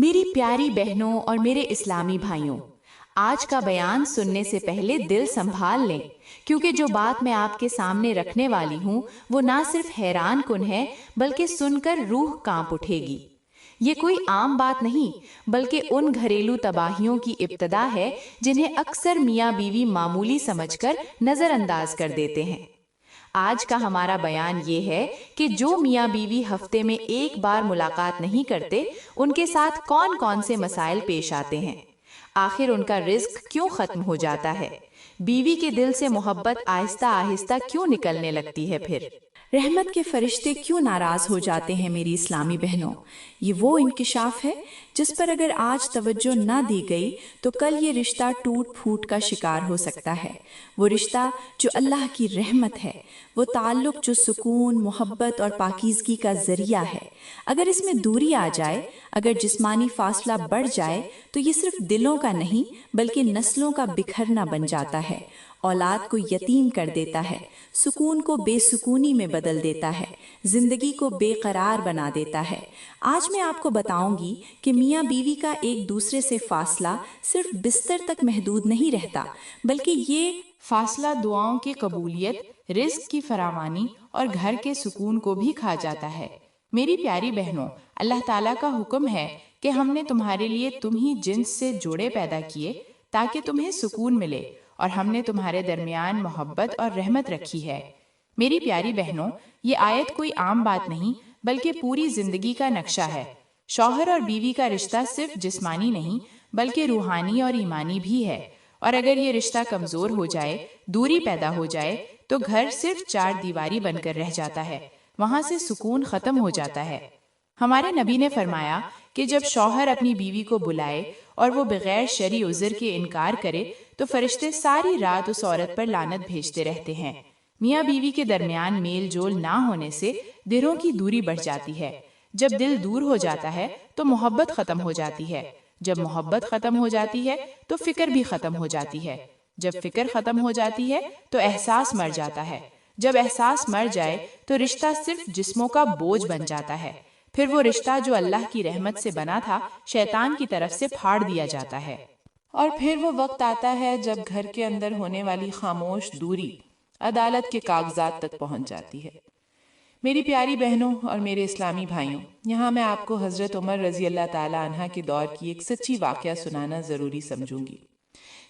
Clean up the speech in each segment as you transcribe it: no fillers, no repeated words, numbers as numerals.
میری پیاری بہنوں اور میرے اسلامی بھائیوں، آج کا بیان سننے سے پہلے دل سنبھال لیں، کیونکہ جو بات میں آپ کے سامنے رکھنے والی ہوں وہ نہ صرف حیران کن ہے بلکہ سن کر روح کانپ اٹھے گی۔ یہ کوئی عام بات نہیں بلکہ ان گھریلو تباہیوں کی ابتدا ہے جنہیں اکثر میاں بیوی معمولی سمجھ کر نظر انداز کر دیتے ہیں۔ آج کا ہمارا بیان یہ ہے کہ جو میاں بیوی ہفتے میں ایک بار ملاقات نہیں کرتے، ان کے ساتھ کون کون سے مسائل پیش آتے ہیں، آخر ان کا رزق کیوں ختم ہو جاتا ہے، بیوی کے دل سے محبت آہستہ آہستہ کیوں نکلنے لگتی ہے، پھر رحمت کے فرشتے کیوں ناراض ہو جاتے ہیں۔ میری اسلامی بہنوں، یہ وہ انکشاف ہے جس پر اگر آج توجہ نہ دی گئی تو کل یہ رشتہ ٹوٹ پھوٹ کا شکار ہو سکتا ہے۔ وہ رشتہ جو اللہ کی رحمت ہے، وہ تعلق جو سکون، محبت اور پاکیزگی کا ذریعہ ہے، اگر اس میں دوری آ جائے، اگر جسمانی فاصلہ بڑھ جائے تو یہ صرف دلوں کا نہیں بلکہ نسلوں کا بکھرنا بن جاتا ہے، اولاد کو یتیم کر دیتا ہے، سکون کو بے سکونی میں بدل دیتا ہے، زندگی کو بے قرار بنا دیتا ہے۔ آج میں آپ کو بتاؤں گی کہ میاں بیوی کا ایک دوسرے سے فاصلہ صرف بستر تک محدود نہیں رہتا، بلکہ یہ فاصلہ دعاؤں کی قبولیت، رزق کی فراوانی اور گھر کے سکون کو بھی کھا جاتا ہے۔ میری پیاری بہنوں، اللہ تعالیٰ کا حکم ہے کہ ہم نے تمہارے لیے تمہیں جنس سے جوڑے پیدا کیے تاکہ تمہیں سکون ملے، اور ہم نے تمہارے درمیان محبت اور رحمت رکھی ہے۔ میری پیاری بہنوں، یہ آیت کوئی عام بات نہیں بلکہ پوری زندگی کا نقشہ ہے۔ شوہر اور بیوی کا رشتہ صرف جسمانی نہیں بلکہ روحانی اور ایمانی بھی ہے، اور اگر یہ رشتہ کمزور ہو جائے، دوری پیدا ہو جائے تو گھر صرف چار دیواری بن کر رہ جاتا ہے، وہاں سے سکون ختم ہو جاتا ہے۔ ہمارے نبی نے فرمایا کہ جب شوہر اپنی بیوی کو بلائے اور وہ بغیر شرعی عذر کے انکار کرے تو فرشتے ساری رات اس عورت پر لعنت بھیجتے رہتے ہیں۔ میاں بیوی کے درمیان میل جول نہ ہونے سے دلوں کی دوری بڑھ جاتی ہے۔ جب دل دور ہو جاتا ہے تو محبت ختم ہو جاتی ہے، جب محبت ختم ہو جاتی ہے تو فکر بھی ختم ہو جاتی ہے، جب فکر ختم ہو جاتی ہے تو احساس مر جاتا ہے، جب احساس مر جائے تو رشتہ صرف جسموں کا بوجھ بن جاتا ہے، پھر وہ رشتہ جو اللہ کی رحمت سے بنا تھا شیطان کی طرف سے پھاڑ دیا جاتا ہے۔ اور پھر وہ وقت آتا ہے جب گھر کے اندر ہونے والی خاموش دوری عدالت کے کاغذات تک پہنچ جاتی ہے۔ میری پیاری بہنوں اور میرے اسلامی بھائیوں، یہاں میں آپ کو حضرت عمر رضی اللہ تعالی عنہ کے دور کی ایک سچی واقعہ سنانا ضروری سمجھوں گی۔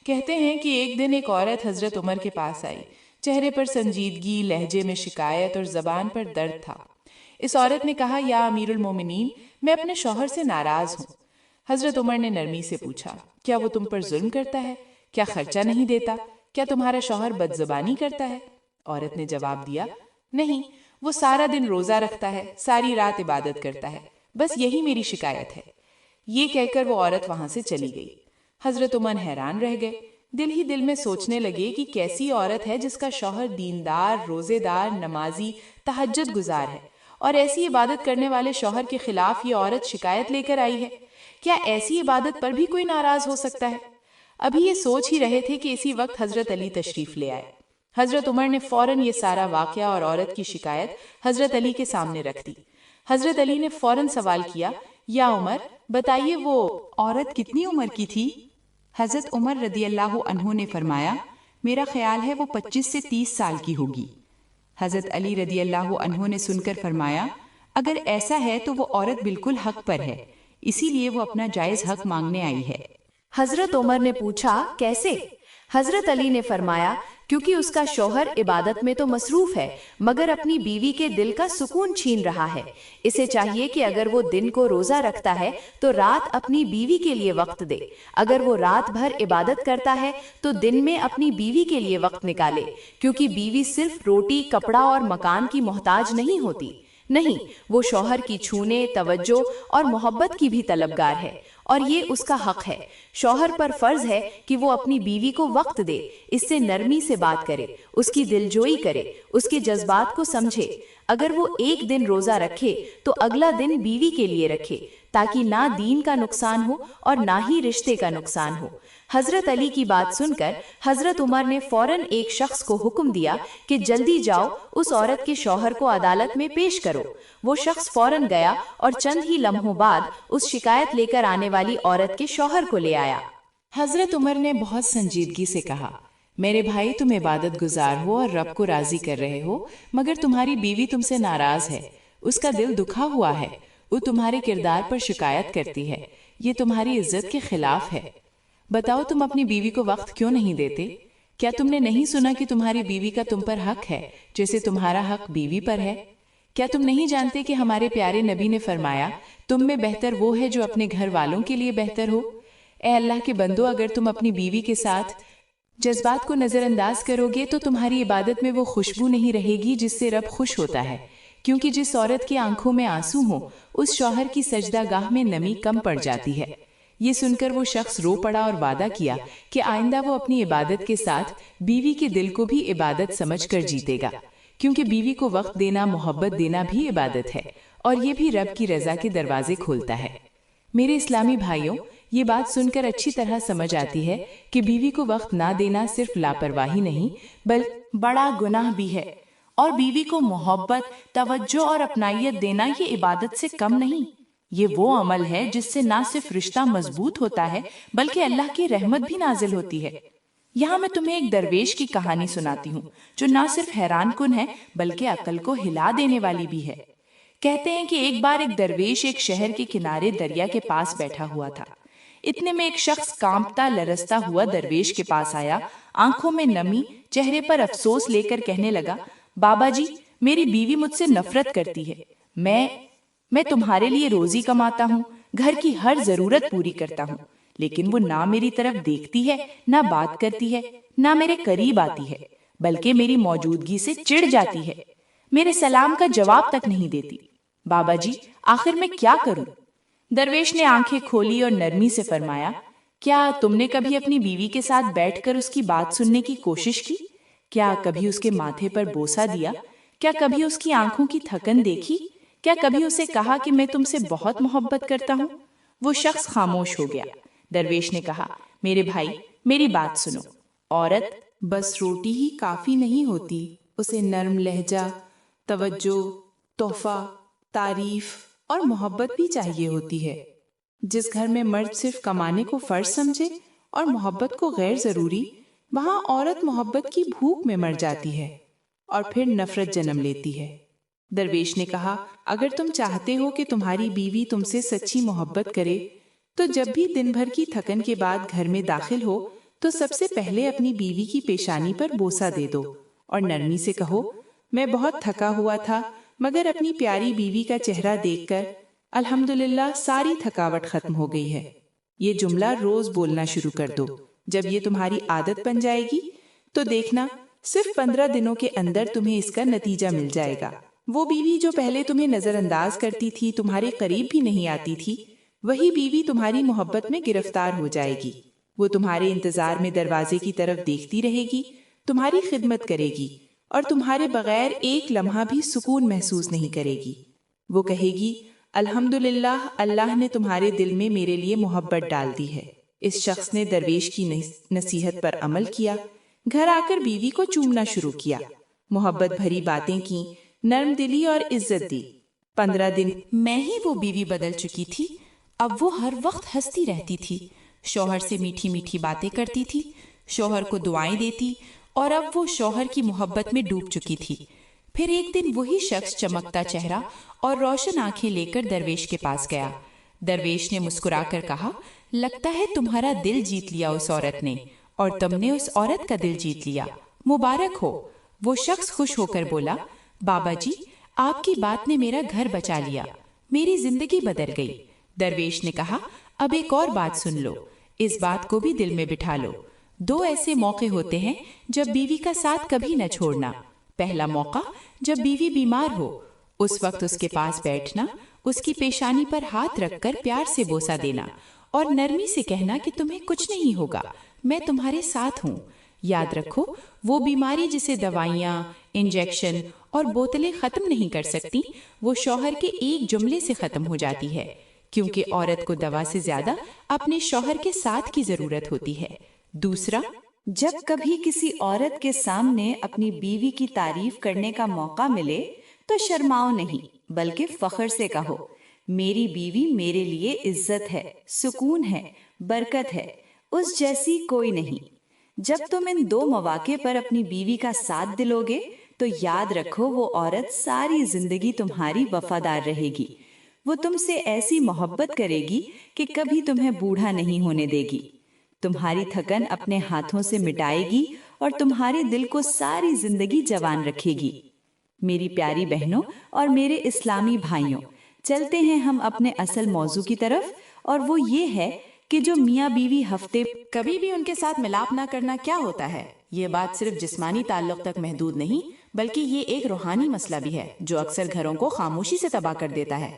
کہتے ہیں کہ ایک دن ایک عورت حضرت عمر کے پاس آئی، چہرے پر سنجیدگی، لہجے میں شکایت اور زبان پر درد تھا۔ اس عورت نے کہا، یا امیر المومنین، میں اپنے شوہر سے ناراض ہوں۔ حضرت عمر نے نرمی سے پوچھا، کیا وہ تم پر ظلم کرتا ہے؟ کیا خرچہ نہیں دیتا؟ کیا تمہارا شوہر بد زبانی کرتا ہے؟ عورت نے جواب دیا، نہیں، وہ سارا دن روزہ رکھتا ہے، ساری رات عبادت کرتا ہے، بس یہی میری شکایت ہے۔ یہ کہہ کر وہ عورت وہاں سے چلی گئی۔ حضرت عمر حیران رہ گئے، دل ہی دل میں سوچنے لگے کہ کیسی عورت ہے جس کا شوہر دیندار، روزے دار، نمازی، تہجد گزار ہے، اور ایسی عبادت کرنے والے شوہر کے خلاف یہ عورت شکایت لے کر آئی ہے۔ کیا ایسی عبادت پر بھی کوئی ناراض ہو سکتا ہے؟ ابھی یہ سوچ ہی رہے تھے کہ اسی وقت حضرت علی تشریف لے آئے۔ حضرت عمر نے فوراً یہ سارا واقعہ اور عورت کی شکایت حضرت علی کے سامنے رکھ دی۔ حضرت علی نے فوراً سوال کیا، یا عمر، بتائیے وہ عورت کتنی عمر کی تھی؟ حضرت عمر رضی اللہ عنہ نے فرمایا، میرا خیال ہے وہ 25 سے 30 سال کی ہوگی۔ حضرت علی رضی اللہ عنہ نے سن کر فرمایا، اگر ایسا ہے تو وہ عورت بالکل حق پر ہے، اسی لیے وہ اپنا جائز حق مانگنے آئی ہے۔ حضرت عمر نے پوچھا، کیسے؟ حضرت علی نے فرمایا، کیونکہ اس کا شوہر عبادت میں تو مصروف ہے مگر اپنی بیوی کے دل کا سکون چھین رہا ہے۔ اسے چاہیے کہ اگر وہ دن کو روزہ رکھتا ہے تو رات اپنی بیوی کے لیے وقت دے، اگر وہ رات بھر عبادت کرتا ہے تو دن میں اپنی بیوی کے لیے وقت نکالے، کیونکہ بیوی صرف روٹی، کپڑا اور مکان کی محتاج نہیں ہوتی، نہیں، وہ شوہر کی چھونے، توجہ اور محبت کی بھی طلبگار ہے، اور یہ اس کا حق ہے۔ شوہر پر فرض ہے کہ وہ اپنی بیوی کو وقت دے، اس سے نرمی سے بات کرے، اس کی دلجوئی کرے، اس کے جذبات کو سمجھے۔ اگر وہ ایک دن روزہ رکھے تو اگلا دن بیوی کے لیے رکھے، تاکہ نہ دین کا نقصان ہو اور نہ ہی رشتے کا نقصان ہو۔ حضرت علی کی بات سن کر حضرت عمر نے فوراً ایک شخص کو حکم دیا کہ جلدی جاؤ اس عورت کے شوہر کو عدالت میں پیش کرو۔ وہ شخص فوراً گیا اور چند ہی لمحوں بعد اس شکایت لے کر آنے والی عورت کے شوہر کو لے آیا۔ حضرت عمر نے بہت سنجیدگی سے کہا، میرے بھائی تم عبادت گزار ہو اور رب کو راضی کر رہے ہو، مگر تمہاری بیوی تم سے ناراض ہے، اس کا دل دکھا ہوا ہے، وہ تمہارے کردار پر شکایت کرتی ہے، یہ تمہاری عزت کے خلاف ہے۔ بتاؤ تم اپنی بیوی کو وقت کیوں نہیں دیتے؟ کیا تم نے نہیں سنا کہ تمہاری بیوی کا تم پر حق ہے جیسے تمہارا حق بیوی پر ہے؟ کیا تم نہیں جانتے کہ ہمارے پیارے نبی نے فرمایا تم میں بہتر وہ ہے جو اپنے گھر والوں کے لیے بہتر ہو؟ اے اللہ کے بندو، اگر تم اپنی بیوی کے ساتھ جذبات کو نظر انداز کرو گے تو تمہاری عبادت میں وہ خوشبو نہیں رہے گی جس سے رب خوش ہوتا ہے، کیونکہ جس عورت کی آنکھوں میں آنسو ہوں اس شوہر کی سجدہ گاہ میں نمی کم پڑ جاتی ہے۔ یہ سن کر وہ شخص رو پڑا اور وعدہ کیا کہ آئندہ وہ اپنی عبادت کے ساتھ بیوی کے دل کو بھی عبادت سمجھ کر جیتے گا، کیونکہ بیوی کو وقت دینا، محبت دینا بھی عبادت ہے اور یہ بھی رب کی رضا کے دروازے کھولتا ہے۔ میرے اسلامی بھائیوں، یہ بات سن کر اچھی طرح سمجھ آتی ہے کہ بیوی کو وقت نہ دینا صرف لاپرواہی نہیں بلکہ بڑا گناہ بھی ہے، اور بیوی کو محبت، توجہ اور اپنائیت دینا یہ عبادت سے کم نہیں۔ یہ وہ عمل ہے جس سے نہ صرف رشتہ مضبوط ہوتا ہے بلکہ اللہ کی رحمت بھی نازل ہوتی ہے۔ یہاں میں تمہیں ایک درویش کی کہانی سناتی ہوں جو نہ صرف حیران کن ہے بلکہ عقل کو ہلا دینے والی بھی ہے۔ کہتے ہیں کہ ایک بار ایک درویش ایک شہر کے کنارے دریا کے پاس بیٹھا ہوا تھا۔ اتنے میں ایک شخص کانپتا لرزتا ہوا درویش کے پاس آیا، آنکھوں میں نمی، چہرے پر افسوس لے کر کہنے لگا، بابا جی، میری بیوی مجھ سے نفرت کرتی ہے۔ میں تمہارے لیے روزی کماتا ہوں، گھر کی ہر ضرورت پوری کرتا ہوں، لیکن وہ نہ میری طرف دیکھتی ہے، نہ بات کرتی ہے، نہ میرے قریب آتی ہے، بلکہ میری موجودگی سے چڑ جاتی ہے، میرے سلام کا جواب تک نہیں دیتی۔ بابا جی، آخر میں کیا کروں؟ درویش نے آنکھیں کھولی اور نرمی سے فرمایا، کیا تم نے کبھی اپنی بیوی کے ساتھ بیٹھ کر اس کی بات سننے کی کوشش کی؟ کیا کبھی اس کے ماتھے پر بوسہ دیا؟ کیا کبھی اس کی آنکھوں کی تھکن دیکھی؟ کیا کبھی اسے کہا کہ میں تم سے بہت محبت کرتا ہوں؟ وہ شخص خاموش ہو گیا۔ درویش نے کہا، میرے بھائی، میری بات سنو، عورت بس روٹی ہی کافی نہیں ہوتی، اسے نرم لہجہ، توجہ، تحفہ، تعریف اور محبت بھی چاہیے ہوتی ہے۔ جس گھر میں مرد صرف کمانے کو فرض سمجھے اور محبت کو غیر ضروری، وہاں عورت محبت کی بھوک میں مر جاتی ہے اور پھر نفرت جنم لیتی ہے۔ درویش نے کہا، اگر تم چاہتے ہو کہ تمہاری بیوی تم سے سچی محبت کرے تو جب بھی دن بھر کی تھکن کے بعد گھر میں داخل ہو تو سب سے پہلے اپنی بیوی کی پیشانی پر بوسہ دے دو اور نرمی سے کہو، میں بہت تھکا ہوا تھا مگر اپنی پیاری بیوی کا چہرہ دیکھ کر الحمدللہ ساری تھکاوٹ ختم ہو گئی ہے۔ یہ جملہ روز بولنا شروع کر دو۔ جب یہ تمہاری عادت بن جائے گی تو دیکھنا صرف 15 دنوں کے اندر تمہیں اس کا نتیجہ مل جائے گا۔ وہ بیوی جو پہلے تمہیں نظر انداز کرتی تھی، تمہارے قریب بھی نہیں آتی تھی، وہی بیوی تمہاری محبت میں گرفتار ہو جائے گی۔ وہ تمہارے انتظار میں دروازے کی طرف دیکھتی رہے گی، تمہاری خدمت کرے گی اور تمہارے بغیر ایک لمحہ بھی سکون محسوس نہیں کرے گی۔ وہ کہے گی، الحمدللہ، اللہ نے تمہارے دل میں میرے لیے محبت ڈال دی ہے۔ اس شخص نے درویش کی نصیحت پر عمل کیا، گھر آ کر بیوی کو چومنا شروع کیا، محبت بھری باتیں کی، نرم دلی اور عزت دی۔ 15 دن میں ہی وہ بیوی بدل چکی تھی۔ اب وہ ہر وقت ہنستی رہتی تھی، شوہر سے میٹھی میٹھی باتیں کرتی تھی، شوہر کو دعائیں دیتی، اور اب وہ شوہر کی محبت میں ڈوب چکی تھی۔ پھر ایک دن وہی شخص چمکتا چہرہ اور روشن آنکھیں لے کر درویش کے پاس گیا۔ درویش نے مسکرا کر کہا، لگتا ہے تمہارا دل جیت لیا اس عورت نے، اور تم نے اس عورت کا دل جیت لیا، مبارک ہو۔ وہ شخص خوش ہو کر بولا، بابا جی، آپ کی بات نے میرا گھر بچا لیا، میری زندگی بدل گئی۔ درویش نے کہا، اب ایک اور بات سن لو، اس بات کو بھی دل میں بٹھا لو۔ 2 ایسے موقع ہوتے ہیں جب بیوی کا ساتھ کبھی نہ چھوڑنا۔ پہلا موقع جب بیوی بیمار ہو، اس وقت اس کے پاس بیٹھنا، اس کی پیشانی پر ہاتھ رکھ کر پیار سے بوسہ دینا اور نرمی سے کہنا کہ تمہیں کچھ نہیں ہوگا، میں تمہارے ساتھ ہوں۔ یاد رکھو، وہ بیماری جسے دوائیاں، انجیکشن اور بوتلیں ختم نہیں کر سکتی، وہ شوہر کے ایک جملے سے ختم ہو جاتی ہے۔ کیونکہ عورت کو دوا سے زیادہ اپنے شوہر کے ساتھ کی ضرورت ہوتی ہے۔ دوسرا، جب کبھی کسی عورت کے سامنے اپنی بیوی کی تعریف کرنے کا موقع ملے تو شرماؤ نہیں بلکہ فخر سے کہو، میری بیوی میرے لیے عزت ہے، سکون ہے، برکت ہے، اس جیسی کوئی نہیں۔ جب تم ان دو مواقع پر اپنی بیوی کا ساتھ دلو گے تو یاد رکھو وہ عورت ساری زندگی تمہاری وفادار رہے گی۔ وہ تم سے ایسی محبت کرے گی کہ کبھی تمہیں بوڑھا نہیں ہونے دے گی، تمہاری تھکن اپنے ہاتھوں سے مٹائے گی اور تمہارے دل کو ساری زندگی جوان رکھے گی۔ میری پیاری بہنوں اور میرے اسلامی بھائیوں، چلتے ہیں ہم اپنے اصل موضوع کی طرف، اور وہ یہ ہے کہ جو میاں بیوی ہفتے کبھی بھی ان کے ساتھ ملاپ نہ کرنا کیا ہوتا ہے۔ یہ بات صرف جسمانی تعلق تک محدود نہیں بلکہ یہ ایک روحانی مسئلہ بھی ہے جو اکثر گھروں کو خاموشی سے تباہ کر دیتا ہے۔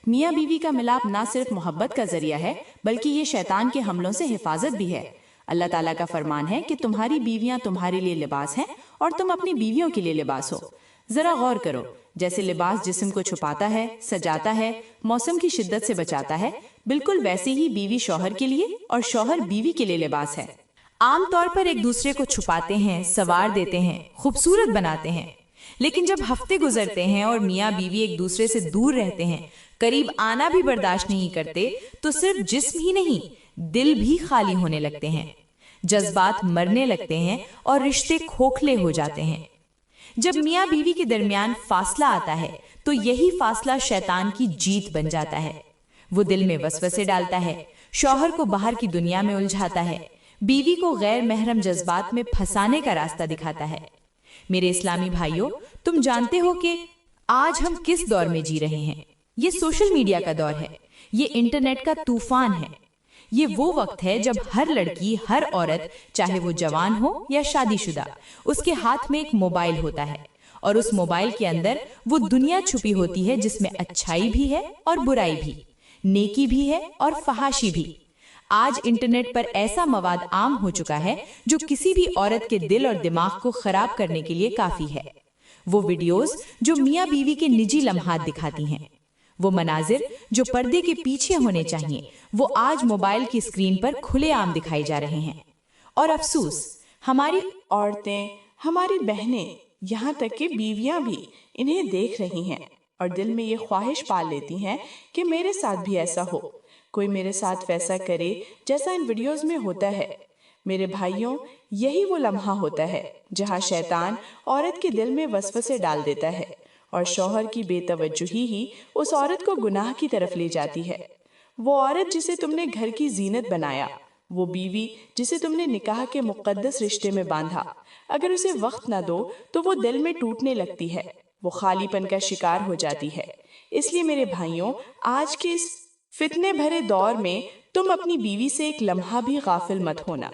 میاں بیوی کا ملاپ نہ صرف محبت کا ذریعہ ہے بلکہ یہ شیطان کے حملوں سے حفاظت بھی ہے۔ اللہ تعالیٰ کا فرمان ہے کہ تمہاری بیویاں تمہارے لیے لباس ہیں اور تم اپنی بیویوں کے لیے لباس ہو۔ ذرا غور کرو، جیسے لباس جسم کو چھپاتا ہے، سجاتا ہے، موسم کی شدت سے بچاتا ہے، بالکل ویسے ہی بیوی شوہر کے لیے اور شوہر بیوی کے لیے لباس ہے۔ عام طور پر ایک دوسرے کو چھپاتے ہیں، سنوار دیتے ہیں، خوبصورت بناتے ہیں، لیکن جب ہفتے گزرتے ہیں اور میاں بیوی ایک دوسرے سے دور رہتے ہیں، قریب آنا بھی برداشت نہیں کرتے، تو صرف جسم ہی نہیں دل بھی خالی ہونے لگتے ہیں، جذبات مرنے لگتے ہیں اور رشتے کھوکھلے ہو جاتے ہیں۔ جب میاں بیوی کے درمیان فاصلہ آتا ہے تو یہی فاصلہ شیطان کی جیت بن جاتا ہے۔ وہ دل میں وسوسے ڈالتا ہے، شوہر کو باہر کی دنیا میں الجھاتا ہے، بیوی کو غیر محرم جذبات میں پھنسانے کا راستہ دکھاتا ہے۔ میرے اسلامی بھائیوں، تم جانتے ہو کہ آج ہم کس دور میں جی رہے ہیں؟ یہ سوشل میڈیا کا دور ہے، یہ انٹرنیٹ کا طوفان ہے۔ یہ وہ وقت ہے جب ہر لڑکی، ہر عورت، چاہے وہ جوان ہو یا شادی شدہ، اس کے ہاتھ میں ایک موبائل ہوتا ہے، اور اس موبائل کے اندر وہ دنیا چھپی ہوتی ہے جس میں اچھائی بھی ہے اور برائی بھی، نیکی بھی ہے اور فحاشی بھی۔ آج انٹرنیٹ پر ایسا مواد عام ہو چکا ہے جو کسی بھی عورت کے دل اور دماغ کو خراب کرنے کے لیے کافی ہے۔ وہ ویڈیوز جو میاں بیوی کے نجی لمحات دکھاتی ہیں، وہ مناظر جو پردے کے پیچھے ہونے چاہیے، وہ آج موبائل کی اسکرین پر کھلے عام دکھائی جا رہے ہیں۔ اور افسوس، ہماری عورتیں، ہماری بہنیں، یہاں تک کہ بیویاں بھی انہیں دیکھ رہی ہیں اور دل میں یہ خواہش پال لیتی ہیں کہ میرے ساتھ بھی ایسا ہو، کوئی میرے ساتھ ویسا کرے جیسا ان ویڈیوز میں ہوتا ہے۔ میرے بھائیوں، یہی وہ لمحہ ہوتا ہے جہاں شیطان عورت کے دل میں وسوسے ڈال دیتا ہے اور شوہر کی بے توجہی ہی اس عورت کو گناہ کی طرف لے جاتی ہے۔ وہ عورت جسے تم نے گھر کی زینت بنایا، وہ بیوی جسے تم نے نکاح کے مقدس رشتے میں باندھا، اگر اسے وقت نہ دو تو وہ دل میں ٹوٹنے لگتی ہے، وہ خالی پن کا شکار ہو جاتی ہے۔ اس لیے میرے بھائیوں، آج کے اس فتنے بھرے دور میں تم اپنی بیوی سے ایک لمحہ بھی غافل مت ہونا۔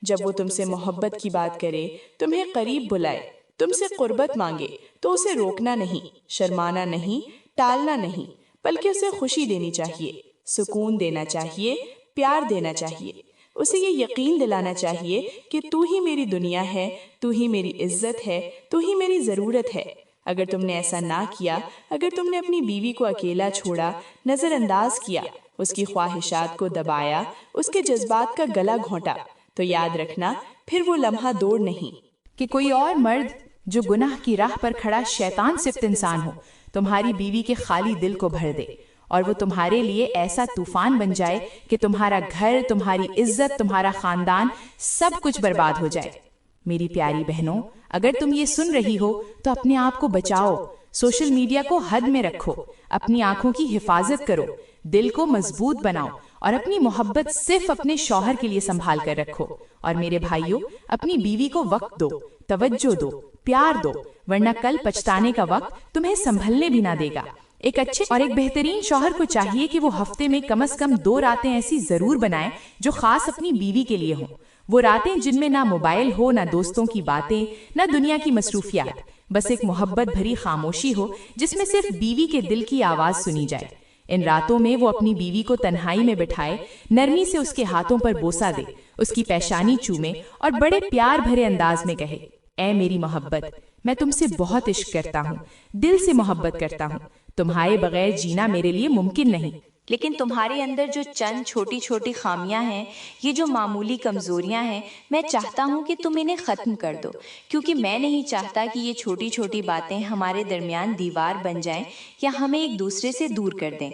جب وہ تم سے محبت کی بات کرے، تمہیں قریب بلائے، تم سے قربت مانگے، تو اسے روکنا نہیں، شرمانا نہیں، ٹالنا نہیں، بلکہ اسے خوشی دینی چاہیے، سکون دینا چاہیے، پیار دینا چاہیے۔ اسے یہ یقین دلانا چاہیے کہ تو ہی میری دنیا ہے، تو ہی میری عزت ہے، تو ہی میری ضرورت ہے۔ اگر تم نے ایسا نہ کیا، اگر تم نے اپنی بیوی کو اکیلا چھوڑا، نظر انداز کیا، اس کی خواہشات کو دبایا، اس کے جذبات کا گلا گھونٹا، تو یاد رکھنا پھر وہ لمحہ دور نہیں کہ کوئی اور مرد جو گناہ کی راہ پر کھڑا شیطان صفت انسان ہو تمہاری بیوی کے خالی دل کو بھر دے، اور وہ تمہارے لیے ایسا طوفان بن جائے کہ تمہارا گھر، تمہاری عزت، تمہارا خاندان، سب کچھ برباد ہو جائے۔ میری پیاری بہنوں، اگر تم یہ سن رہی ہو تو اپنے آپ کو بچاؤ، سوشل میڈیا کو حد میں رکھو، اپنی آنکھوں کی حفاظت کرو، دل کو مضبوط بناؤ اور اپنی محبت صرف اپنے شوہر کے لیے سنبھال کر رکھو۔ اور میرے بھائیوں، اپنی بیوی کو وقت دو، توجہ دو، پیار دو، ورنہ کل پچھتانے کا وقت تمہیں سنبھلنے بھی نہ دے گا۔ ایک اچھے اور ایک بہترین شوہر کو چاہیے کہ وہ ہفتے میں کم از کم 2 راتیں ایسی ضرور بنائے جو خاص اپنی بیوی کے لیے ہوں۔ وہ راتیں جن میں نہ موبائل ہو، نہ دوستوں کی باتیں، نہ دنیا کی مصروفیات، بس ایک محبت بھری خاموشی ہو جس میں صرف بیوی کے دل کی آواز سنی جائے۔ ان راتوں میں وہ اپنی بیوی کو تنہائی میں بٹھائے، نرمی سے اس کے ہاتھوں پر بوسہ دے، اس کی پیشانی چومے اور بڑے پیار بھرے انداز میں کہے، اے میری محبت، میں تم سے بہت عشق کرتا ہوں، دل سے محبت کرتا ہوں، تمہارے بغیر جینا میرے لیے ممکن نہیں۔ لیکن تمہارے اندر جو چند چھوٹی چھوٹی خامیاں ہیں، یہ جو معمولی کمزوریاں ہیں، میں چاہتا ہوں کہ تم انہیں ختم کر دو، کیونکہ میں نہیں چاہتا کہ یہ چھوٹی چھوٹی باتیں ہمارے درمیان دیوار بن جائیں یا ہمیں ایک دوسرے سے دور کر دیں۔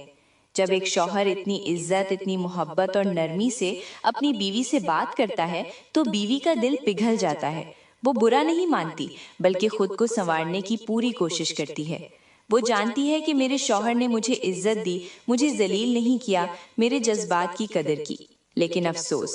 جب ایک شوہر اتنی عزت، اتنی محبت اور نرمی سے اپنی بیوی سے بات کرتا ہے تو بیوی کا دل پگھل جاتا ہے۔ وہ برا نہیں مانتی، بلکہ خود کو سنوارنے کی پوری کوشش کرتی ہے۔ وہ جانتی ہے کہ میرے شوہر نے مجھے عزت دی، مجھے ذلیل نہیں کیا، میرے جذبات کی قدر کی۔ لیکن افسوس،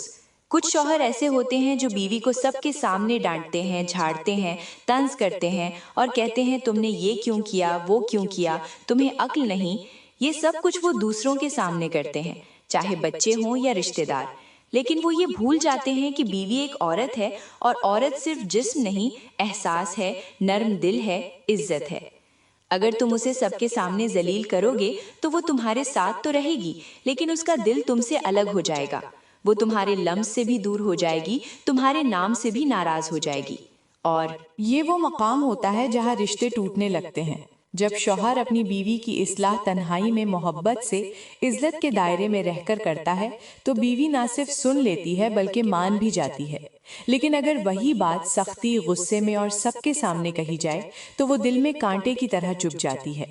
کچھ شوہر ایسے ہوتے ہیں جو بیوی کو سب کے سامنے ڈانٹتے ہیں، جھاڑتے ہیں، طنز کرتے ہیں اور کہتے ہیں تم نے یہ کیوں کیا، وہ کیوں کیا، تمہیں عقل نہیں۔ یہ سب کچھ وہ دوسروں کے سامنے کرتے ہیں، چاہے بچے ہوں یا رشتے دار، لیکن وہ یہ بھول جاتے ہیں کہ بیوی ایک عورت ہے، اور عورت صرف جسم نہیں، احساس ہے، نرم دل ہے، عزت ہے۔ اگر تم اسے سب کے سامنے ذلیل کرو گے تو وہ تمہارے ساتھ تو رہے گی، لیکن اس کا دل تم سے الگ ہو جائے گا۔ وہ تمہارے لمس سے بھی دور ہو جائے گی، تمہارے نام سے بھی ناراض ہو جائے گی۔ اور یہ وہ مقام ہوتا ہے جہاں رشتے ٹوٹنے لگتے ہیں، جب شوہر اپنی بیوی کی اصلاح تنہائی میں محبت سے عزت کے دائرے میں رہ کر کرتا ہے تو بیوی نہ صرف سن لیتی ہے بلکہ مان بھی جاتی ہے۔ لیکن اگر وہی بات سختی، غصے میں اور سب کے سامنے کہی جائے تو وہ دل میں کانٹے کی طرح چبھ جاتی ہے۔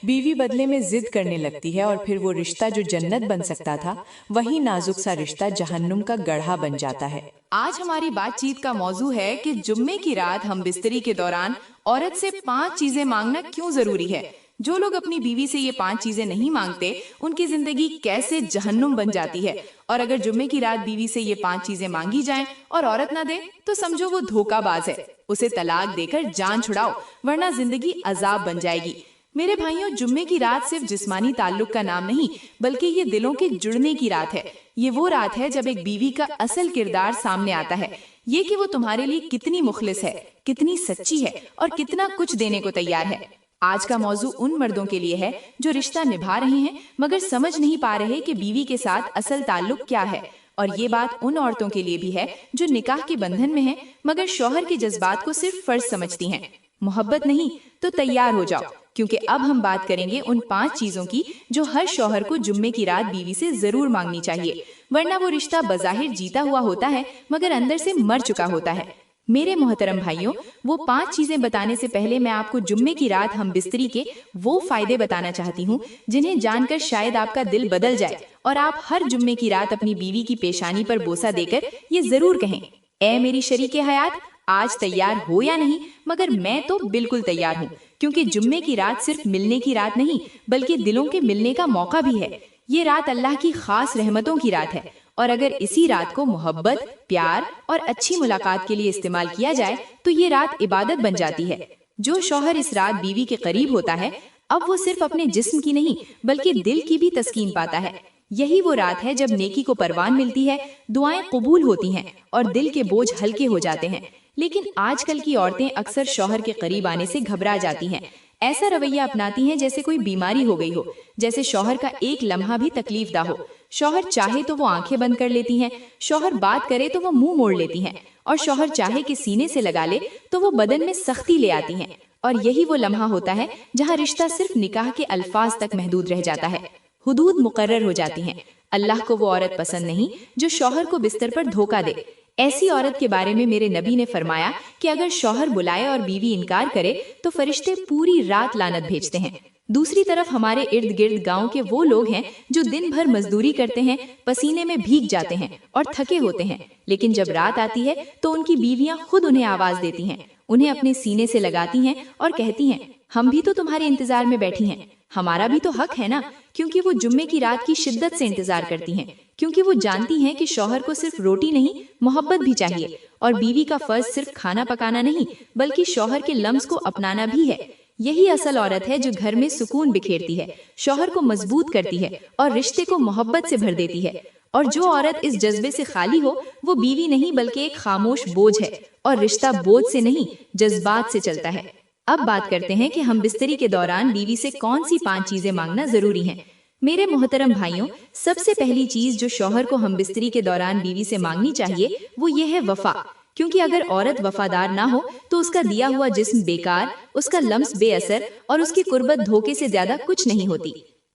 بیوی بدلے میں ضد کرنے لگتی ہے اور پھر وہ رشتہ جو جنت بن سکتا تھا وہی نازک سا رشتہ جہنم کا گڑھا بن جاتا ہے۔ آج ہماری بات چیت کا موضوع ہے کہ جمعے کی رات ہم بستری کے دوران عورت سے 5 چیزیں مانگنا کیوں ضروری ہے۔ جو لوگ اپنی بیوی سے یہ 5 چیزیں نہیں مانگتے ان کی زندگی کیسے جہنم بن جاتی ہے، اور اگر جمعے کی رات بیوی سے یہ 5 چیزیں مانگی جائیں اور عورت نہ دے تو سمجھو وہ دھوکہ باز ہے۔ اسے طلاق دے کر جان چھڑاؤ، ورنہ زندگی عذاب بن جائے گی۔ میرے بھائیوں، جمعے کی رات صرف جسمانی تعلق کا نام نہیں بلکہ یہ دلوں کے جڑنے کی رات ہے۔ یہ وہ رات ہے جب ایک بیوی کا اصل کردار سامنے آتا ہے، یہ کہ وہ تمہارے لیے کتنی مخلص ہے، کتنی سچی ہے اور کتنا کچھ دینے کو تیار ہے۔ آج کا موضوع ان مردوں کے لیے ہے جو رشتہ نبھا رہے ہیں مگر سمجھ نہیں پا رہے کہ بیوی کے ساتھ اصل تعلق کیا ہے، اور یہ بات ان عورتوں کے لیے بھی ہے جو نکاح کے بندھن میں ہیں مگر شوہر کے جذبات کو صرف فرض سمجھتی ہیں۔ محبت نہیں تو تیار ہو جاؤ، کیونکہ اب ہم بات کریں گے ان 5 چیزوں کی جو ہر شوہر کو جمعے کی رات بیوی سے ضرور مانگنی چاہیے، ورنہ وہ رشتہ بظاہر جیتا ہوا ہوتا ہے مگر اندر سے مر چکا ہوتا ہے۔ میرے محترم بھائیوں، وہ 5 چیزیں بتانے سے پہلے میں آپ کو جمعے کی رات ہم بستری کے وہ فائدے بتانا چاہتی ہوں جنہیں جان کر شاید آپ کا دل بدل جائے اور آپ ہر جمعے کی رات اپنی بیوی کی پیشانی پر بوسہ دے کر یہ ضرور کہیں، اے میری شریک حیات، آج تیار ہو یا نہیں مگر میں تو بالکل تیار ہوں، کیونکہ جمعے کی رات صرف ملنے کی رات نہیں بلکہ دلوں کے ملنے کا موقع بھی ہے۔ یہ رات اللہ کی خاص رحمتوں کی رات ہے، اور اگر اسی رات کو محبت، پیار اور اچھی ملاقات کے لیے استعمال کیا جائے تو یہ رات عبادت بن جاتی ہے۔ جو شوہر اس رات بیوی کے قریب ہوتا ہے اب وہ صرف اپنے جسم کی نہیں بلکہ دل کی بھی تسکین پاتا ہے۔ یہی وہ رات ہے جب نیکی کو پروان ملتی ہے، دعائیں قبول ہوتی ہیں اور دل کے بوجھ ہلکے ہو جاتے ہیں۔ لیکن آج کل کی عورتیں اکثر شوہر کے قریب آنے سے گھبرا جاتی ہیں، ایسا رویہ اپناتی ہیں جیسے کوئی بیماری ہو گئی ہو، جیسے شوہر کا ایک لمحہ بھی تکلیف دہ ہو۔ شوہر چاہے تو وہ آنکھیں بند کر لیتی ہیں، شوہر بات کرے تو وہ منہ موڑ لیتی ہیں، اور شوہر چاہے کہ سینے سے لگا لے تو وہ بدن میں سختی لے آتی ہیں۔ اور یہی وہ لمحہ ہوتا ہے جہاں رشتہ صرف نکاح کے الفاظ تک محدود رہ جاتا ہے، حدود مقرر ہو جاتی ہیں۔ اللہ کو وہ عورت پسند نہیں جو شوہر کو بستر پر دھوکہ دے۔ ایسی عورت کے بارے میں میرے نبی نے فرمایا کہ اگر شوہر بلائے اور بیوی انکار کرے تو فرشتے پوری رات لعنت بھیجتے ہیں۔ دوسری طرف ہمارے ارد گرد گاؤں کے وہ لوگ ہیں جو دن بھر مزدوری کرتے ہیں، پسینے میں بھیگ جاتے ہیں اور تھکے ہوتے ہیں، لیکن جب رات آتی ہے تو ان کی بیویاں خود انہیں آواز دیتی ہیں، انہیں اپنے سینے سے لگاتی ہیں اور کہتی ہیں، ہم بھی تو تمہارے انتظار میں بیٹھی ہیں، ہمارا بھی تو حق ہے نا، کیونکہ وہ جمعے کی رات کی شدت سے انتظار کرتی ہیں، کیونکہ وہ جانتی ہیں کہ شوہر کو صرف روٹی نہیں محبت بھی چاہیے، اور بیوی کا فرض صرف کھانا پکانا نہیں بلکہ شوہر کے لمس کو اپنانا بھی ہے۔ یہی اصل عورت ہے جو گھر میں سکون بکھیرتی ہے، شوہر کو مضبوط کرتی ہے اور رشتے کو محبت سے بھر دیتی ہے۔ اور جو عورت اس جذبے سے خالی ہو وہ بیوی نہیں بلکہ ایک خاموش بوجھ ہے، اور رشتہ بوجھ سے نہیں جذبات سے چلتا ہے۔ اب بات کرتے ہیں کہ ہم بستری کے دوران بیوی سے کون سی 5 چیزیں مانگنا ضروری ہیں۔ میرے محترم بھائیوں، سب سے پہلی چیز جو شوہر کو ہم بستری کے دوران بیوی سے مانگنی چاہیے وہ یہ ہے وفا، کیونکہ اگر عورت وفادار نہ ہو تو اس کا دیا ہوا جسم بیکار، اس کا لمس بے اثر اور اس کی قربت دھوکے سے زیادہ کچھ نہیں ہوتی۔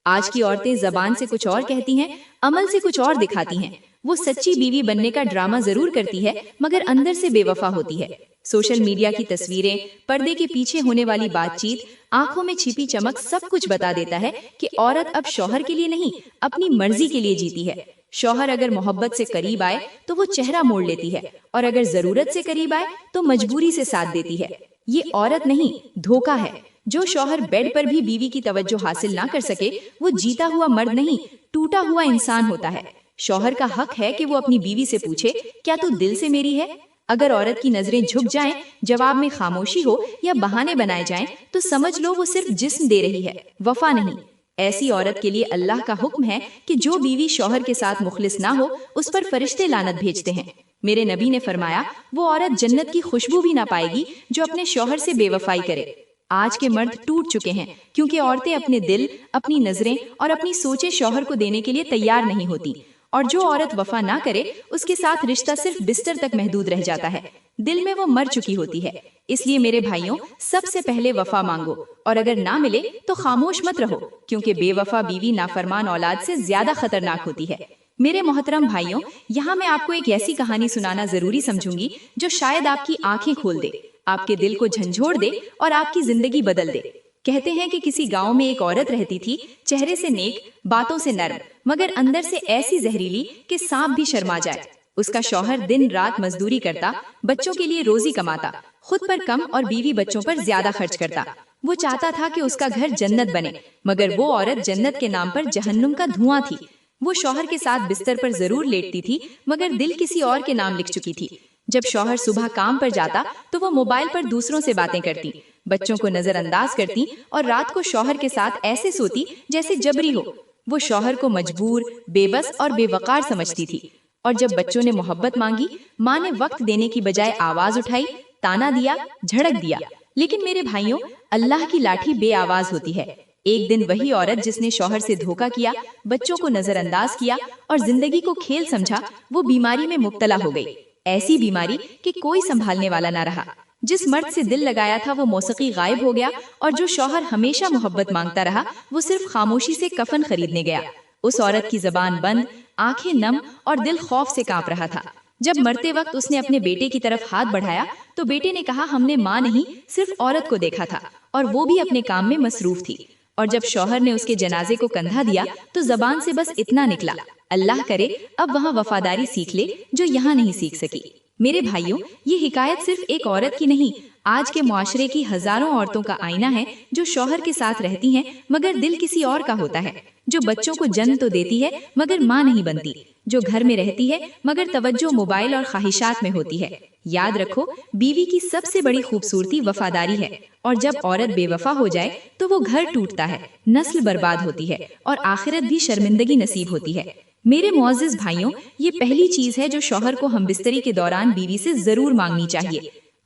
آج کی عورتیں زبان سے کچھ اور کہتی ہیں، عمل سے کچھ اور دکھاتی ہیں۔ وہ سچی بیوی بننے کا ڈرامہ ضرور کرتی ہے مگر اندر سے بے وفا ہوتی ہے۔ سوشل میڈیا کی تصویریں، پردے کے پیچھے ہونے والی بات چیت، آنکھوں میں چھپی چمک سب کچھ بتا دیتا ہے کہ عورت اب شوہر کے لیے نہیں، اپنی مرضی کے لیے جیتی ہے۔ شوہر اگر محبت سے قریب آئے تو وہ چہرہ موڑ لیتی ہے، اور اگر ضرورت سے قریب آئے تو مجبوری سے ساتھ دیتی ہے۔ یہ عورت نہیں، دھوکہ ہے۔ جو شوہر بیڈ پر بھی بیوی کی توجہ حاصل نہ کر سکے وہ جیتا ہوا مرد نہیں، ٹوٹا ہوا انسان ہوتا ہے۔ شوہر کا حق ہے کہ وہ اپنی بیوی سے پوچھے، کیا تو دل سے میری ہے؟ اگر عورت کی نظریں جھک جائیں، جواب میں خاموشی ہو یا بہانے بنائے جائیں تو سمجھ لو وہ صرف جسم دے رہی ہے، وفا نہیں۔ ایسی عورت کے لیے اللہ کا حکم ہے کہ جو بیوی شوہر کے ساتھ مخلص نہ ہو اس پر فرشتے لعنت بھیجتے ہیں۔ میرے نبی نے فرمایا، وہ عورت جنت کی خوشبو بھی نہ پائے گی جو اپنے شوہر سے بے وفائی کرے۔ آج کے مرد ٹوٹ چکے ہیں کیونکہ عورتیں اپنے دل، اپنی نظریں اور اپنی سوچیں شوہر کو دینے کے لیے تیار نہیں ہوتی، اور جو عورت وفا نہ کرے اس کے ساتھ رشتہ صرف بستر تک محدود رہ جاتا ہے، دل میں وہ مر چکی ہوتی ہے۔ اس لیے میرے بھائیوں، سب سے پہلے وفا مانگو، اور اگر نہ ملے تو خاموش مت رہو، کیونکہ بے وفا بیوی نافرمان اولاد سے زیادہ خطرناک ہوتی ہے۔ میرے محترم بھائیوں، یہاں میں آپ کو ایک ایسی کہانی سنانا ضروری سمجھوں گی جو شاید آپ کی آنکھیں کھول دے، آپ کے دل کو جھنجھوڑ دے اور آپ کی زندگی بدل دے۔ کہتے ہیں کہ کسی گاؤں میں ایک عورت رہتی تھی، چہرے سے نیک، باتوں سے نرم، مگر اندر سے ایسی زہریلی کہ سانپ بھی شرما جائے۔ اس کا شوہر دن رات مزدوری کرتا، بچوں کے لیے روزی کماتا، خود پر کم اور بیوی بچوں پر زیادہ خرچ کرتا۔ وہ چاہتا تھا کہ اس کا گھر جنت بنے، مگر وہ عورت جنت کے نام پر جہنم کا دھواں تھی۔ وہ شوہر کے ساتھ بستر پر ضرور لیٹتی تھی مگر دل کسی اور کے نام لکھ چکی تھی۔ جب شوہر صبح کام پر جاتا تو وہ موبائل پر دوسروں سے باتیں کرتی، بچوں کو نظر انداز کرتی اور رات کو شوہر کے ساتھ ایسے سوتی جیسے جبری ہو۔ وہ شوہر کو مجبور، بے بس اور بے وقار سمجھتی تھی، اور جب بچوں نے محبت مانگی، ماں نے وقت دینے کی بجائے آواز اٹھائی، تانا دیا، جھڑک دیا۔ لیکن میرے بھائیوں، اللہ کی لاٹھی بے آواز ہوتی ہے۔ ایک دن وہی عورت جس نے شوہر سے دھوکا کیا، بچوں کو نظر انداز کیا اور زندگی کو کھیل سمجھا، وہ بیماری میں مبتلا ہو گئی، ایسی بیماری کہ کوئی سنبھالنے والا نہ رہا۔ جس مرد سے دل لگایا تھا وہ موسیقی غائب ہو گیا، اور جو شوہر ہمیشہ محبت مانگتا رہا وہ صرف خاموشی سے کفن خریدنے گیا۔ اس عورت کی زبان بند، آنکھیں نم اور دل خوف سے کانپ رہا تھا۔ جب مرتے وقت اس نے اپنے بیٹے کی طرف ہاتھ بڑھایا تو بیٹے نے کہا، ہم نے ماں نہیں صرف عورت کو دیکھا تھا، اور وہ بھی اپنے کام میں مصروف تھی۔ اور جب شوہر نے اس کے جنازے کو کندھا دیا تو زبان سے بس اتنا نکلا، اللہ کرے اب وہاں وفاداری سیکھ لے جو یہاں نہیں سیکھ سکی۔ میرے بھائیوں، یہ حکایت صرف ایک عورت کی نہیں، آج کے معاشرے کی ہزاروں عورتوں کا آئینہ ہے جو شوہر کے ساتھ رہتی ہیں مگر دل کسی اور کا ہوتا ہے، جو بچوں کو جنم تو دیتی ہے مگر ماں نہیں بنتی، جو گھر میں رہتی ہے مگر توجہ موبائل اور خواہشات میں ہوتی ہے۔ یاد رکھو، بیوی کی سب سے بڑی خوبصورتی وفاداری ہے، اور جب عورت بے وفا ہو جائے تو وہ گھر ٹوٹتا ہے، نسل برباد ہوتی ہے اور آخرت بھی شرمندگی نصیب ہوتی ہے۔ میرے معزز بھائیوں، یہ پہلی چیز ہے جو شوہر کو ہم بستری کے دوران بیوی سے ضرور مانگنی چاہیے۔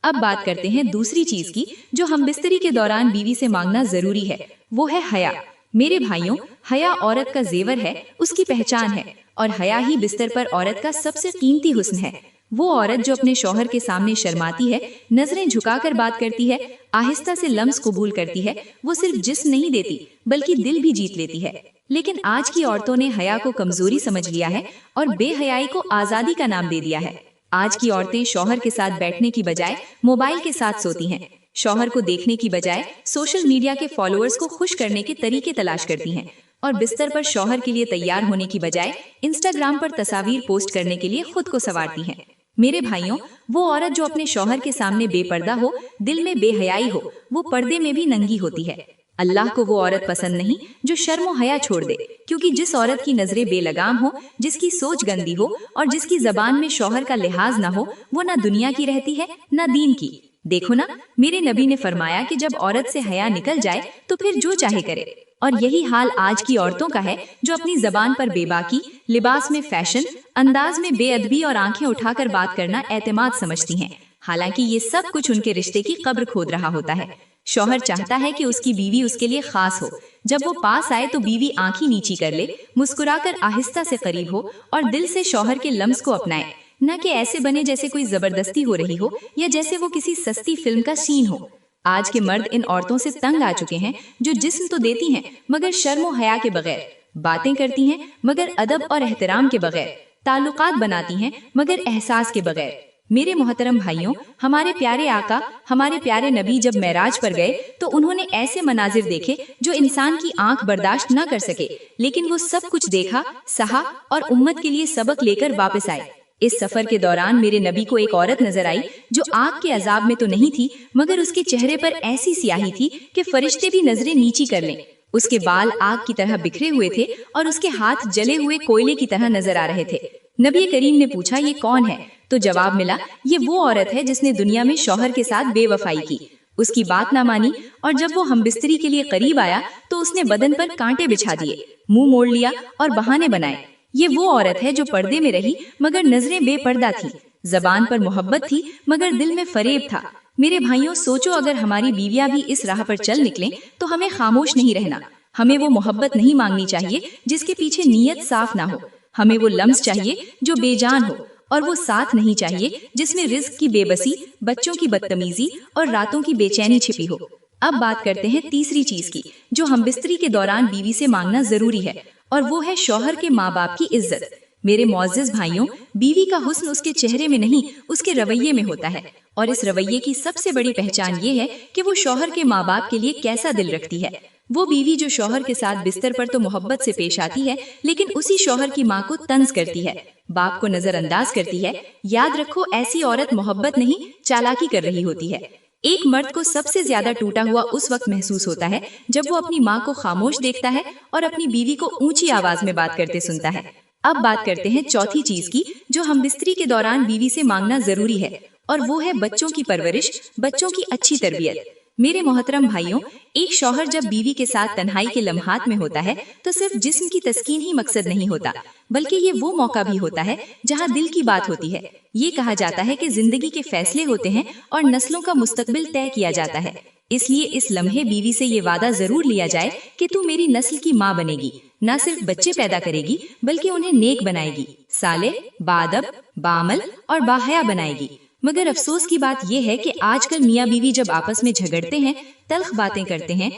اب بات کرتے ہیں دوسری چیز کی جو ہم بستری کے دوران بیوی سے مانگنا ضروری ہے، وہ ہے حیا۔ میرے بھائیوں، حیا عورت کا زیور ہے، اس کی پہچان ہے، اور حیا ہی بستر پر عورت کا سب سے قیمتی حسن ہے۔ وہ عورت جو اپنے شوہر کے سامنے شرماتی ہے، نظریں جھکا کر بات کرتی ہے، آہستہ سے لمس قبول کرتی ہے، وہ صرف جسم نہیں دیتی بلکہ دل بھی جیت لیتی ہے۔ لیکن آج کی عورتوں نے حیا کو کمزوری سمجھ لیا ہے اور بے حیائی کو آزادی کا نام دے دیا ہے۔ آج کی عورتیں شوہر کے ساتھ بیٹھنے کی بجائے موبائل کے ساتھ سوتی ہیں، شوہر کو دیکھنے کی بجائے سوشل میڈیا کے فالوورز کو خوش کرنے کے طریقے تلاش کرتی ہیں، اور بستر پر شوہر کے لیے تیار ہونے کی بجائے انسٹاگرام پر تصاویر پوسٹ کرنے کے لیے خود کو سنوارتی ہیں۔ میرے بھائیوں، وہ عورت جو اپنے شوہر کے سامنے بے پردہ ہو، دل میں بے حیائی ہو، وہ پردے میں بھی ننگی ہوتی ہے۔ اللہ کو وہ عورت پسند نہیں جو شرم و حیا چھوڑ دے، کیونکہ جس عورت کی نظریں بے لگام ہو، جس کی سوچ گندی ہو اور جس کی زبان میں شوہر کا لحاظ نہ ہو، وہ نہ دنیا کی رہتی ہے نہ دین کی۔ دیکھو نا، میرے نبی نے فرمایا کہ جب عورت سے حیا نکل جائے تو پھر جو چاہے کرے، اور یہی حال آج کی عورتوں کا ہے جو اپنی زبان پر بے باکی، لباس میں فیشن، انداز میں بے ادبی اور آنکھیں اٹھا کر بات کرنا اعتماد سمجھتی ہیں، حالانکہ یہ سب کچھ ان کے رشتے کی قبر کھود رہا ہوتا ہے۔ شوہر چاہتا ہے کہ اس کی بیوی اس کے لیے خاص ہو، جب وہ پاس آئے تو بیوی آنکھیں نیچی کر لے، مسکرا کر آہستہ سے قریب ہو اور دل سے شوہر کے لمس کو اپنائے، نہ کہ ایسے بنے جیسے کوئی زبردستی ہو رہی ہو یا جیسے وہ کسی سستی فلم کا سین ہو۔ آج کے مرد ان عورتوں سے تنگ آ چکے ہیں جو جسم تو دیتی ہیں مگر شرم و حیا کے بغیر، باتیں کرتی ہیں مگر ادب اور احترام کے بغیر، تعلقات بناتی ہیں مگر احساس کے بغیر۔ میرے محترم بھائیوں، ہمارے پیارے آقا، ہمارے پیارے نبی جب معراج پر گئے تو انہوں نے ایسے مناظر دیکھے جو انسان کی آنکھ برداشت نہ کر سکے، لیکن وہ سب کچھ دیکھا، سہا اور امت کے لیے سبق لے کر واپس آئے۔ اس سفر کے دوران میرے نبی کو ایک عورت نظر آئی جو آگ کے عذاب میں تو نہیں تھی مگر اس کے چہرے پر ایسی سیاہی تھی کہ فرشتے بھی نظریں نیچی کر لیں۔ اس کے بال آگ کی طرح بکھرے ہوئے تھے اور اس کے ہاتھ جلے ہوئے کوئلے کی طرح نظر آ رہے تھے۔ نبی کریم نے پوچھا، یہ کون ہے؟ تو جواب ملا، یہ وہ عورت ہے جس نے دنیا میں شوہر کے ساتھ بے وفائی کی، اس کی بات نہ مانی، اور جب وہ ہم بستری کے لیے قریب آیا تو اس نے بدن پر کانٹے بچھا دیے، منہ موڑ لیا اور بہانے بنائے۔ یہ وہ عورت ہے جو پردے میں رہی مگر نظریں بے پردہ تھی، زبان پر محبت تھی مگر دل میں فریب تھا۔ میرے بھائیوں، سوچو اگر ہماری بیویاں بھی اس راہ پر چل نکلیں تو ہمیں خاموش نہیں رہنا۔ ہمیں وہ محبت نہیں مانگنی چاہیے جس کے پیچھے نیت صاف نہ ہو، ہمیں وہ لمس چاہیے جو بے جان ہو، اور وہ ساتھ نہیں چاہیے جس میں رزق کی بے بسی، بچوں کی بدتمیزی اور راتوں کی بے چینی چھپی ہو۔ اب بات کرتے ہیں تیسری چیز کی جو ہم بستری کے دوران بیوی سے مانگنا ضروری ہے، اور وہ ہے شوہر کے ماں باپ کی عزت۔ میرے معزز بھائیوں، بیوی کا حسن اس کے چہرے میں نہیں، اس کے رویے میں ہوتا ہے، اور اس رویے کی سب سے بڑی پہچان یہ ہے کہ وہ شوہر کے ماں باپ کے لیے کیسا دل رکھتی ہے۔ وہ بیوی جو شوہر کے ساتھ بستر پر تو محبت سے پیش آتی ہے لیکن اسی شوہر کی ماں کو طنز کرتی ہے، باپ کو نظر انداز کرتی ہے، یاد رکھو ایسی عورت محبت نہیں چالاکی کر رہی ہوتی ہے۔ ایک مرد کو سب سے زیادہ ٹوٹا ہوا اس وقت محسوس ہوتا ہے جب وہ اپنی ماں کو خاموش دیکھتا ہے اور اپنی بیوی کو اونچی آواز میں بات کرتے سنتا ہے۔ اب بات کرتے ہیں چوتھی چیز کی جو ہم بستری کے دوران بیوی سے مانگنا ضروری ہے، اور وہ ہے بچوں کی پرورش، بچوں کی اچھی تربیت۔ میرے محترم بھائیوں، ایک شوہر جب بیوی کے ساتھ تنہائی کے لمحات میں ہوتا ہے تو صرف جسم کی تسکین ہی مقصد نہیں ہوتا، بلکہ یہ وہ موقع بھی ہوتا ہے جہاں دل کی بات ہوتی ہے۔ یہ کہا جاتا ہے کہ زندگی کے فیصلے ہوتے ہیں اور نسلوں کا مستقبل طے کیا جاتا ہے، اس لیے اس لمحے بیوی سے یہ وعدہ ضرور لیا جائے کہ تو میری نسل کی ماں بنے گی، نہ صرف بچے پیدا کرے گی بلکہ انہیں نیک بنائے گی، صالح، بادب، بعمل اور باحیا بنائے گی۔ مگر افسوس کی بات یہ ہے کہ آج کل میاں بیوی جب آپس میں جھگڑتے ہیں، تلخ باتیں کرتے ہیں،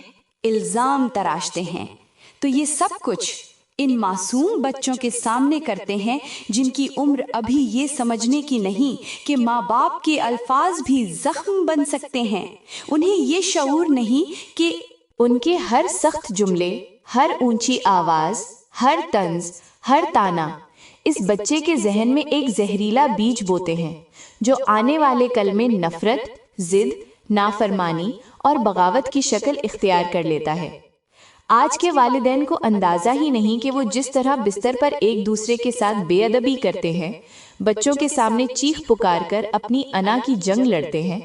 الزام تراشتے ہیں، تو یہ سب کچھ ان معصوم بچوں کے سامنے کرتے ہیں جن کی عمر ابھی یہ سمجھنے کی نہیں کہ ماں باپ کے الفاظ بھی زخم بن سکتے ہیں۔ انہیں یہ شعور نہیں کہ ان کے ہر سخت جملے، ہر اونچی آواز، ہر طنز، ہر تانا اس بچے کے ذہن میں ایک زہریلا بیج بوتے ہیں جو آنے والے کل میں نفرت، ضد، نافرمانی اور بغاوت کی شکل اختیار کر لیتا ہے۔ آج کے والدین کو اندازہ ہی نہیں کہ وہ جس طرح بستر پر ایک دوسرے کے ساتھ بے ادبی کرتے ہیں، بچوں کے سامنے چیخ پکار کر اپنی انا کی جنگ لڑتے ہیں،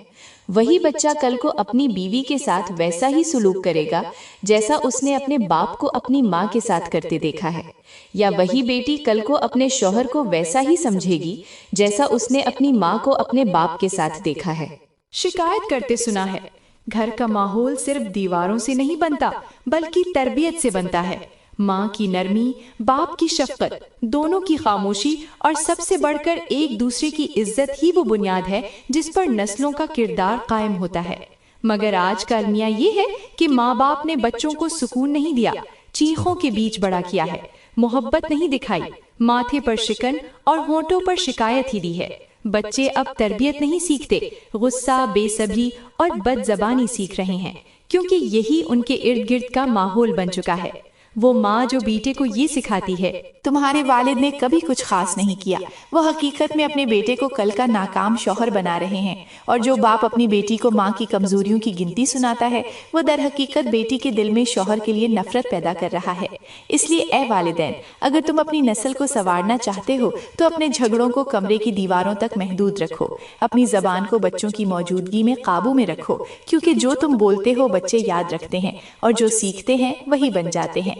وہی بچہ کل کو اپنی بیوی کے ساتھ ویسا ہی سلوک کرے گا جیسا اس نے اپنے باپ کو اپنی ماں کے ساتھ کرتے دیکھا ہے، یا وہی بیٹی کل کو اپنے شوہر کو ویسا ہی سمجھے گی جیسا اس نے اپنی ماں کو اپنے باپ کے ساتھ دیکھا ہے۔ شکایت کرتے سنا ہے، گھر کا ماحول صرف دیواروں سے نہیں بنتا بلکہ تربیت سے بنتا ہے۔ ماں کی نرمی، باپ کی شفقت، دونوں کی خاموشی اور سب سے بڑھ کر ایک دوسرے کی عزت ہی وہ بنیاد ہے جس پر نسلوں کا کردار قائم ہوتا ہے۔ مگر آج کا المیہ یہ ہے کہ ماں باپ نے بچوں کو سکون نہیں دیا، چیخوں کے بیچ بڑا کیا ہے، محبت نہیں دکھائی، ماتھے پر شکن اور ہونٹوں پر شکایت ہی دی ہے۔ بچے اب تربیت نہیں سیکھتے، غصہ، بے صبری اور بد زبانی سیکھ رہے ہیں، کیونکہ یہی ان کے ارد گرد کا ماحول بن چکا ہے۔ وہ ماں جو بیٹے کو یہ سکھاتی ہے، تمہارے والد نے کبھی کچھ خاص نہیں کیا، وہ حقیقت میں اپنے بیٹے کو کل کا ناکام شوہر بنا رہے ہیں، اور جو باپ اپنی بیٹی کو ماں کی کمزوریوں کی گنتی سناتا ہے وہ در حقیقت بیٹی کے دل میں شوہر کے لیے نفرت پیدا کر رہا ہے۔ اس لیے اے والدین، اگر تم اپنی نسل کو سنوارنا چاہتے ہو تو اپنے جھگڑوں کو کمرے کی دیواروں تک محدود رکھو، اپنی زبان کو بچوں کی موجودگی میں قابو میں رکھو، کیونکہ جو تم بولتے ہو بچے یاد رکھتے ہیں، اور جو سیکھتے ہیں وہی بن جاتے ہیں۔